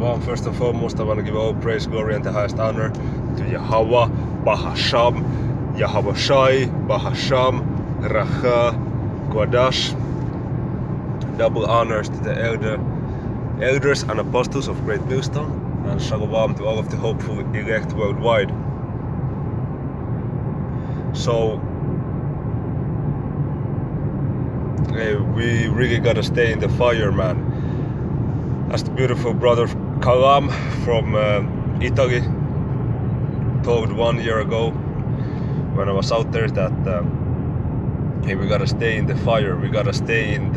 Shalom. First and foremost, I want to give all praise, glory, and the highest honor to Yahweh, Bahasham, Yahweh Shai, Bahasham, Racha, Kwadash. Double honors to the elders and apostles of Great Millstone, and Shalom to all of the hopeful elect worldwide. So, we really gotta stay in the fire, man. As the beautiful brother Kalam from Italy told 1 year ago when I was out there that hey, we gotta stay in the fire, we gotta stay in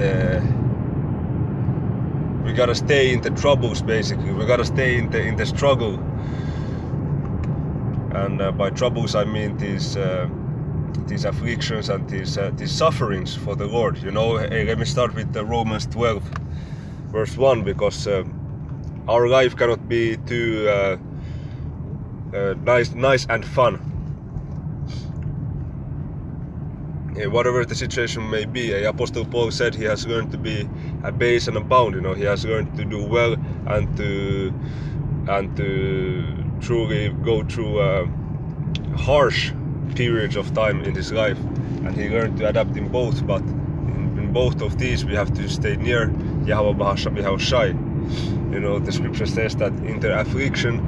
the troubles, basically. We gotta stay in the struggle. And by troubles I mean these afflictions and these sufferings for the Lord. You know, hey, let me start with Romans 12 verse 1, because our life cannot be too nice and fun. Whatever the situation may be, Apostle Paul said he has learned to be abased and abound. You know, he has learned to do well and to truly go through harsh periods of time in his life, and he learned to adapt in both. But in both of these, we have to stay near Yahweh Bahasham, Yahweh Shai. You know, the scripture says that in their affliction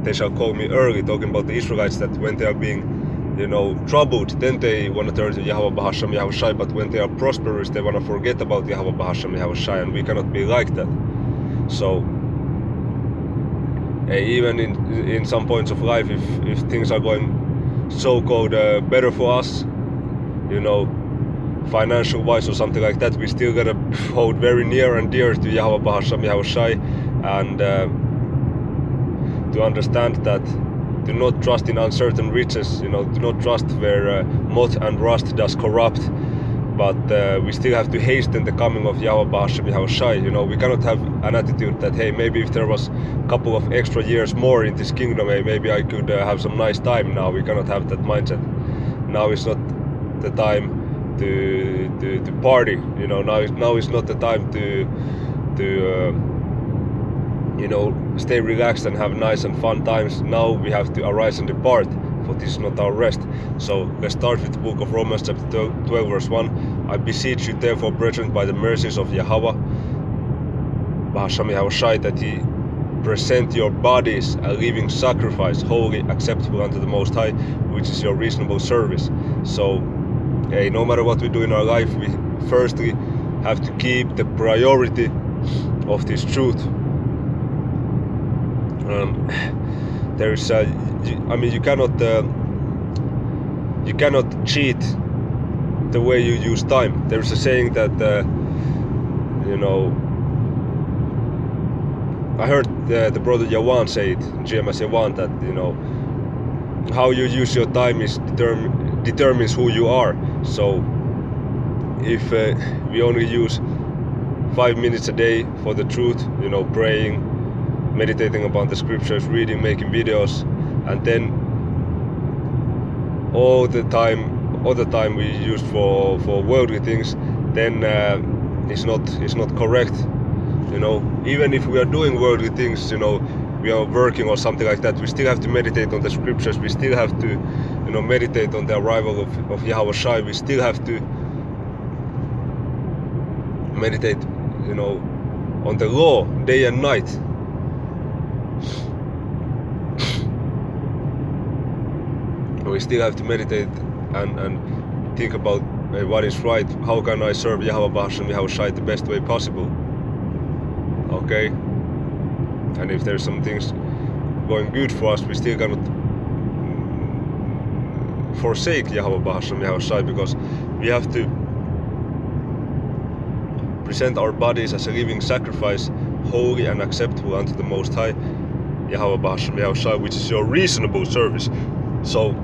they shall call me early, talking about the Israelites, that when they are being, you know, troubled, then they want to turn to Yahweh Bahasham, Yahweh Shai, but when they are prosperous, they want to forget about Yahweh Bahasham, Yahweh Shai, and we cannot be like that. So, even in some points of life, if things are going so-called better for us, you know, financial wise or something like that, we still gotta hold very near and dear to Yahweh Bahasham, Yahweh Shai, and to understand that do not trust in uncertain riches. You know, do not trust where moth and rust does corrupt, but we still have to hasten the coming of Yahweh Bahasham, Yahweh Shai. You know, we cannot have an attitude that, hey, maybe if there was a couple of extra years more in this kingdom, hey, maybe I could have some nice time now. We cannot have that mindset. Now is not the time to party. You know, now is not the time to you know, stay relaxed and have nice and fun times. Now we have to arise and depart, for this is not our rest. So let's start with the book of Romans chapter 12 verse 1. I beseech you therefore, brethren, by the mercies of Yahweh Bahasham, Yahweh Shai, that ye present your bodies a living sacrifice, holy, acceptable unto the Most High, which is your reasonable service. So, hey, no matter what we do in our life, we firstly have to keep the priority of this truth. There is I mean, you cannot cheat the way you use time. There is a saying that you know, I heard the brother Yawan say it, GMS Yawan, that, you know, how you use your time is determines who you are. So if we only use 5 minutes a day for the truth, you know, praying, meditating upon the scriptures, reading, making videos, and then all the time we use for worldly things, then it's not correct. You know, even if we are doing worldly things, you know, we are working or something like that, we still have to meditate on the scriptures. We still have to, you know, meditate on the arrival of Yahweh Shai. We still have to meditate, you know, on the law day and night. We still have to meditate and think about what is right. How can I serve Yahweh Bahasham, Yahweh Shai the best way possible? Okay? And if there's some things going good for us, we still cannot forsake Yahweh Bahasham, Yahweh Shai, because we have to present our bodies as a living sacrifice, holy and acceptable unto the Most High, Yahweh Bahasham, Yahweh Shai, which is your reasonable service. So,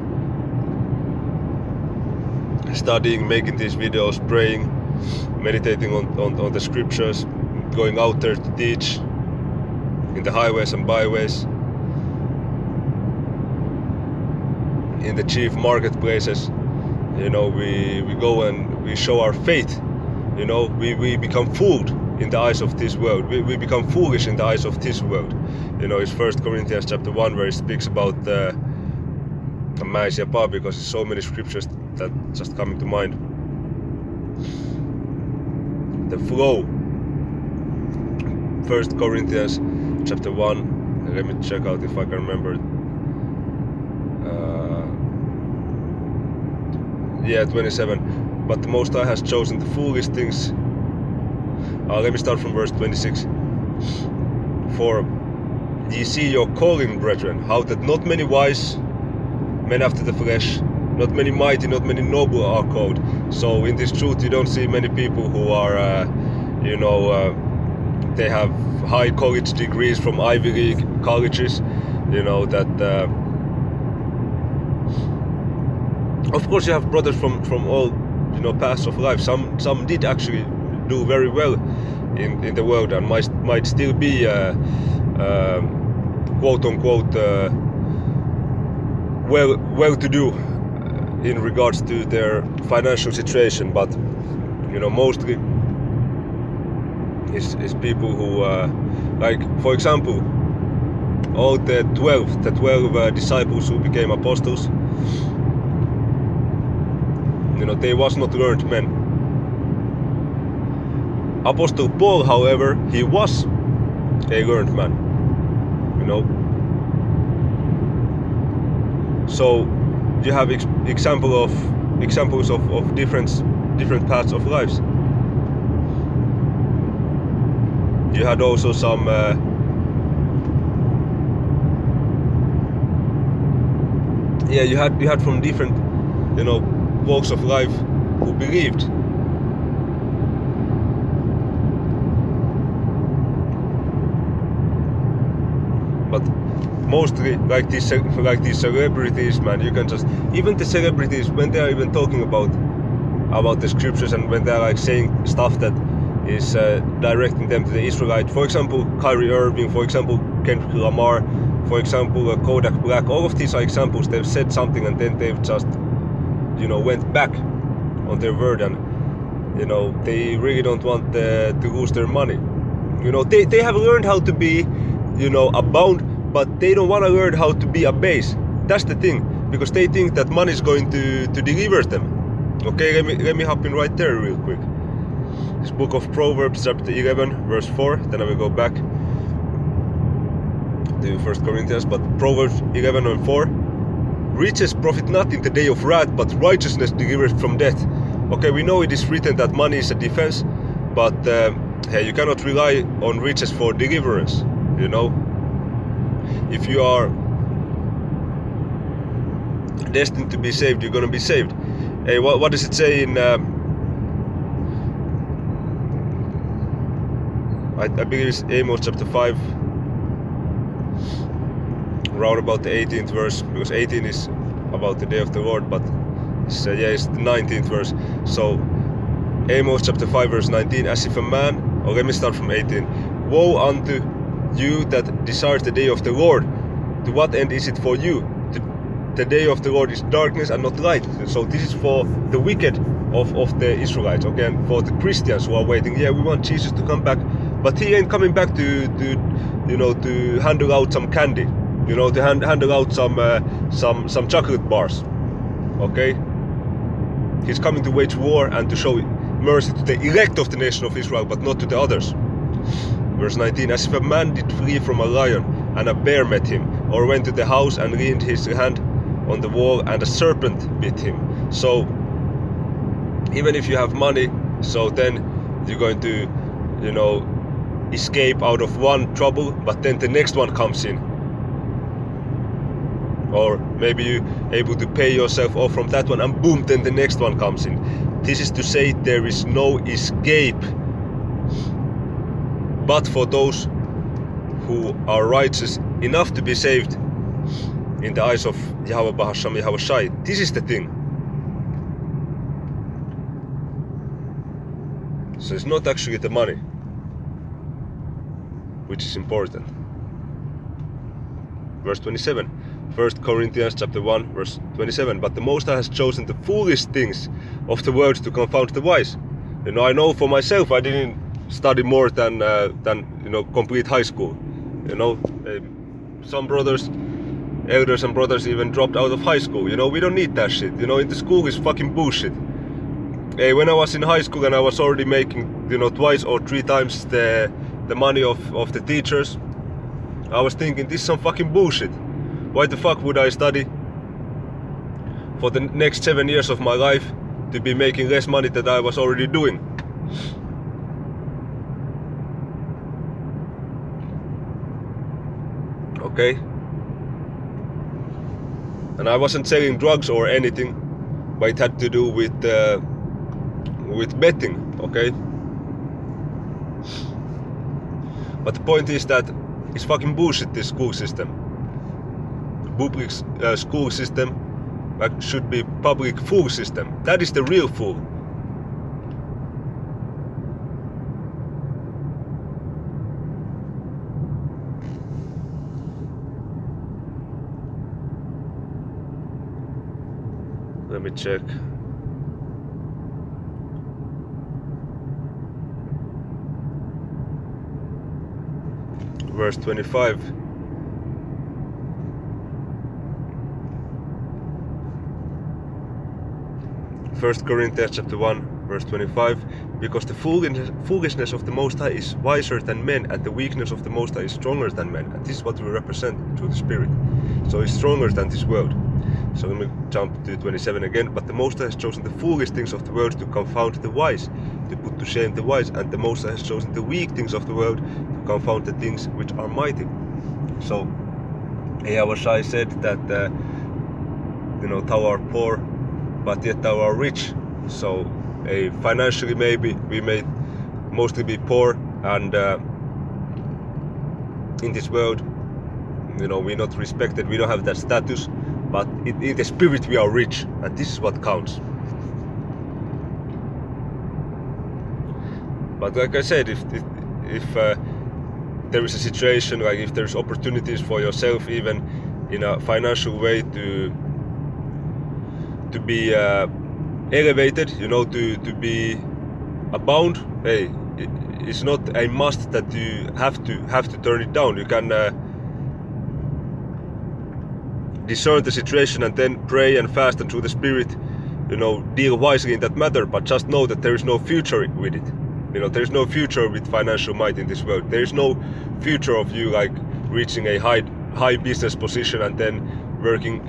studying, making these videos, praying, meditating on the scriptures, going out there to teach in the highways and byways, in the chief marketplaces. You know, we go and we show our faith. You know, we become fooled in the eyes of this world. We become foolish in the eyes of this world. You know, it's 1 Corinthians chapter 1 where it speaks about because there's so many scriptures that just come into mind. The flow. 1 Corinthians chapter 1. Let me check out if I can remember. 27. But the Most High has chosen the foolish things. Let me start from verse 26. For ye see your calling, brethren, how that not many wise men after the flesh, not many mighty, not many noble are called. So in this truth you don't see many people who are, they have high college degrees from Ivy League colleges, that of course you have brothers from all, paths of life. Some did actually do very well in the world and might still be quote unquote well-to-do in regards to their financial situation, but mostly is people who like, for example, all the 12 disciples who became apostles. They was not learned men. Apostle Paul, however, he was a learned man. So you have examples of different paths of lives. You had also some you had from different walks of life who believed. But mostly like these celebrities, man, you can just, even the celebrities, when they are even talking about the scriptures and when they are like saying stuff that is directing them to the Israelite, for example Kyrie Irving, for example Kendrick Lamar, for example Kodak Black, all of these are examples. They've said something and then they've just went back on their word, and they really don't want to lose their money. They have learned how to be abound, but they don't want to learn how to be abase. That's the thing, because they think that money is going to deliver them. Okay, let me hop in right there real quick. This book of Proverbs chapter 11 verse 4, then I will go back to 1 Corinthians, but Proverbs 11 and 4. Riches profit not in the day of wrath, but righteousness delivers from death. Okay, we know it is written that money is a defense, but hey, you cannot rely on riches for deliverance. If you are destined to be saved, you're gonna be saved. Hey, what does it say in I believe it's Amos chapter 5, round about the 18th verse, because 18 is about the day of the Lord, but it's the 19th verse. So Amos chapter 5 verse 19, as if a man, or let me start from 18. Woe unto you that desire the day of the Lord. To what end is it for you? The day of the Lord is darkness and not light. So this is for the wicked of the Israelites, okay, and for the Christians who are waiting. Yeah, we want Jesus to come back, but he ain't coming back to handle out some candy, to handle out some chocolate bars. Okay, he's coming to wage war and to show mercy to the elect of the nation of Israel, but not to the others. Verse 19, as if a man did flee from a lion and a bear met him, or went to the house and leaned his hand on the wall and a serpent bit him. So even if you have money, so then you're going to escape out of one trouble, but then the next one comes in, or maybe you're able to pay yourself off from that one, and boom, then the next one comes in. This is to say there is no escape but for those who are righteous enough to be saved in the eyes of Yahweh Bahasham Yahweh Shai. This is the thing. So it's not actually the money which is important. Verse 27, 1 Corinthians chapter 1 verse 27. But the Most High has chosen the foolish things of the world to confound the wise. I know for myself, I didn't study more than you know, complete high school. You know, some brothers, elders and brothers even dropped out of high school. You know, we don't need that shit. You know, in the school is fucking bullshit. Hey, when I was in high school and I was already making, you know, 2 or 3 times the money of the teachers, I was thinking, this is some fucking bullshit. Why the fuck would I study for the next 7 years of my life to be making less money than I was already doing? Okay? And I wasn't selling drugs or anything, but it had to do with betting, okay? But the point is that it's fucking bullshit, this school system. Public school system should be public fool system. That is the real fool. Let me check. Verse 25. First Corinthians chapter 1, verse 25. Because the foolishness of the Most High is wiser than men, and the weakness of the Most High is stronger than men. And this is what we represent through the Spirit. So it's stronger than this world. So let me jump to 27 again. But the Most High has chosen the foolish things of the world to confound the wise, to put to shame the wise, and the Most High has chosen the weak things of the world to confound the things which are mighty. So Yahushua said that you know, thou art poor, but yet thou art rich. So financially maybe we may mostly be poor, and in this world, you know, we're not respected, we don't have that status, but in the spirit we are rich, and this is what counts. But like I said, if there is a situation, like if there's opportunities for yourself, even in a financial way, to be elevated, you know, to be abound, hey, it's not a must that you have to turn it down. You can discern the situation and then pray and fast and through the Spirit, you know, deal wisely in that matter. But just know that there is no future with it. You know, there is no future with financial might in this world. There is no future of you like reaching a high business position and then working,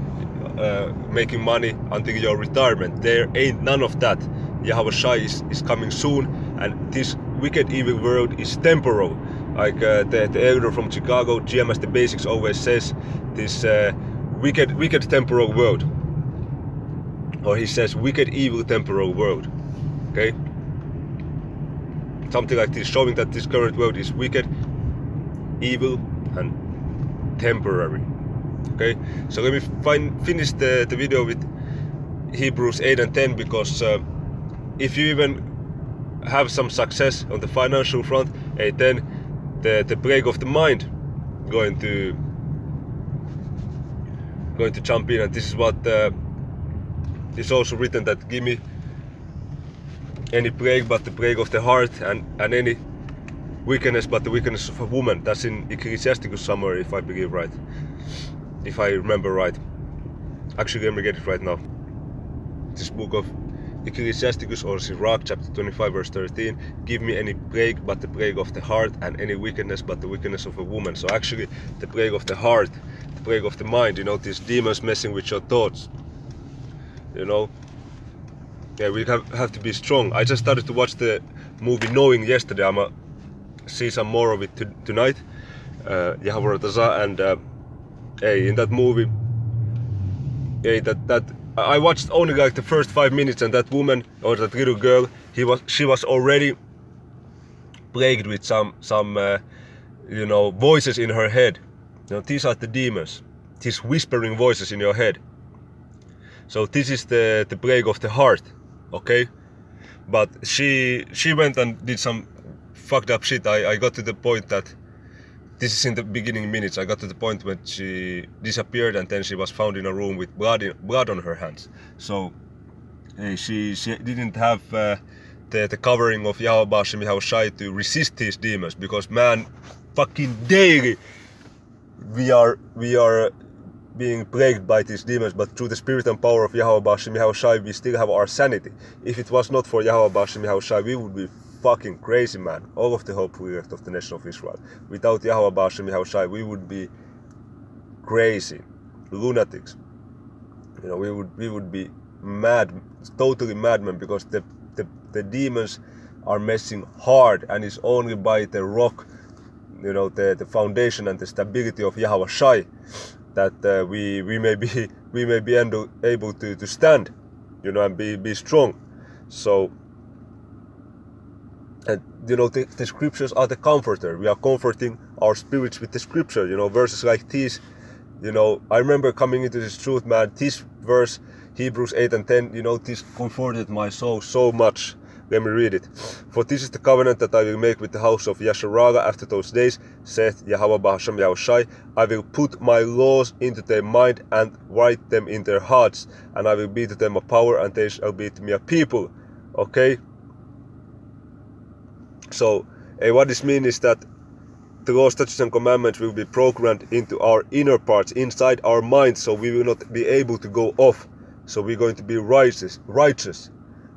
making money until your retirement. There ain't none of that. Yahushua is coming soon, and this wicked evil world is temporal. Like the elder from Chicago, GMS the Basics, always says, this wicked temporal world. Or he says wicked evil temporal world. Okay? Something like this, showing that this current world is wicked, evil, and temporary. Okay, so let me finish the video with Hebrews 8 and 10, because if you even have some success on the financial front, then the plague of the mind going to jump in, and this is what is also written, that give me any plague but the plague of the heart, and any wickedness but the wickedness of a woman. That's in Ecclesiasticus somewhere, if I believe right, if I remember right. Actually, let me get it right now. This book of Ecclesiasticus, or Sirach, chapter 25, verse 13. Give me any plague but the plague of the heart, and any wickedness but the wickedness of a woman. So actually, the plague of the heart, the plague of the mind, you know, these demons messing with your thoughts, you know. Yeah, we have to be strong. I just started to watch the movie Knowing yesterday. I'ma see some more of it tonight. And hey, in that movie, hey, that I watched only like the first 5 minutes, and that woman, or that little girl, she was already plagued with some you know, voices in her head. You know, these are the demons, these whispering voices in your head. So this is the plague of the heart. Okay, but she went and did some fucked up shit. I got to the point that, this is in the beginning minutes, I got to the point when she disappeared, and then she was found in a room with blood on her hands. So she didn't have the the covering of Yahweh Hashem Yahweh Shai to resist these demons, because man, fucking daily we are being plagued by these demons, but through the spirit and power of Yahweh Hashem Yahweh Shai we still have our sanity. If it was not for Yahweh Hashem Yahweh Shai, we would be fucking crazy, man. All of the hope left of the nation of Israel. Without Yahweh Hashem Yahweh Shai, we would be crazy, lunatics. You know, we would be mad, totally madmen, because the demons are messing hard, and it's only by the rock, you know, the foundation and the stability of Yahweh Shai that we may be able to stand, you know, and be strong. So, and you know, the scriptures are the comforter. We are comforting our spirits with the scripture, you know, verses like these. You know, I remember coming into this truth, man. This verse, Hebrews 8 and 10, you know, this comforted my soul so much. Let me read it. For this is the covenant that I will make with the house of Yasharala after those days, saith Yahweh Hashem Yahweh Shai. I will put my laws into their mind and write them in their hearts, and I will be to them a power, and they shall be to me a people. Okay? So, what this means is that the laws, statutes and commandments will be programmed into our inner parts, inside our minds, so we will not be able to go off. So we're going to be righteous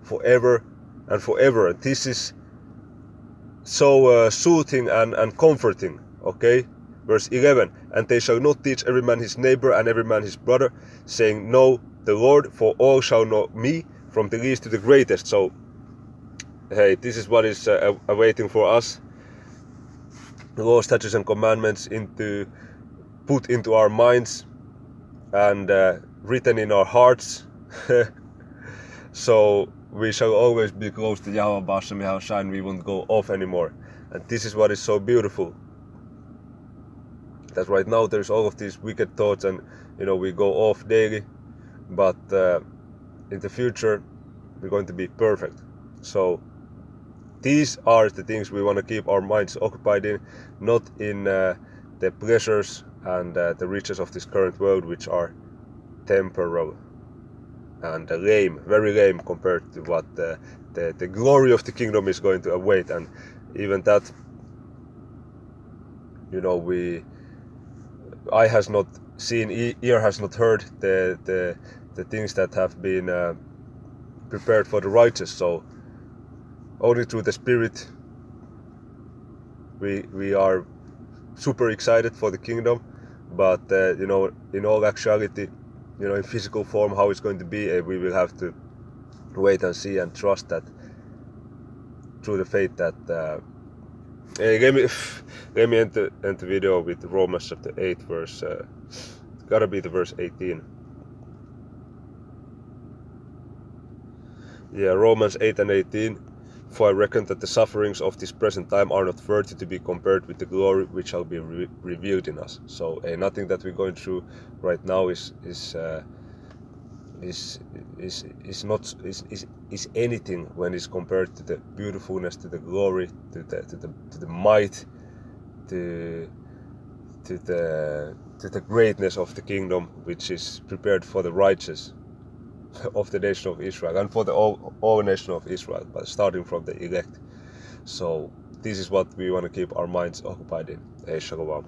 forever and forever. And this is so soothing and comforting. Okay? Verse 11. And they shall not teach every man his neighbor and every man his brother, saying, Know the Lord, for all shall know me, from the least to the greatest. So, hey, this is what is awaiting for us. The law, statutes and commandments put into our minds and written in our hearts. So we shall always be close to Yahweh Hashem Yahweh Shai, and we won't go off anymore. And this is what is so beautiful. That right now there's all of these wicked thoughts, and you know, we go off daily, but in the future we're going to be perfect. So these are the things we want to keep our minds occupied in, not in the pleasures and the riches of this current world, which are temporal and lame, very lame compared to what the glory of the kingdom is going to await. And even that, you know, eye has not seen, ear has not heard the things that have been prepared for the righteous. So only through the Spirit we are super excited for the kingdom, but you know, in all actuality, you know, in physical form, how it's going to be, we will have to wait and see and trust that through the faith that let me end the video with Romans chapter 8 verse gotta be the verse 18. Yeah, Romans 8 and 18. For I reckon that the sufferings of this present time are not worthy to be compared with the glory which shall be revealed in us. So nothing that we're going through right now is anything when it's compared to the beautifulness, to the glory, to the might, to the greatness of the kingdom, which is prepared for the righteous of the nation of Israel, and for the all nation of Israel, but starting from the elect. So this is what we want to keep our minds occupied in. Hey, Shalom.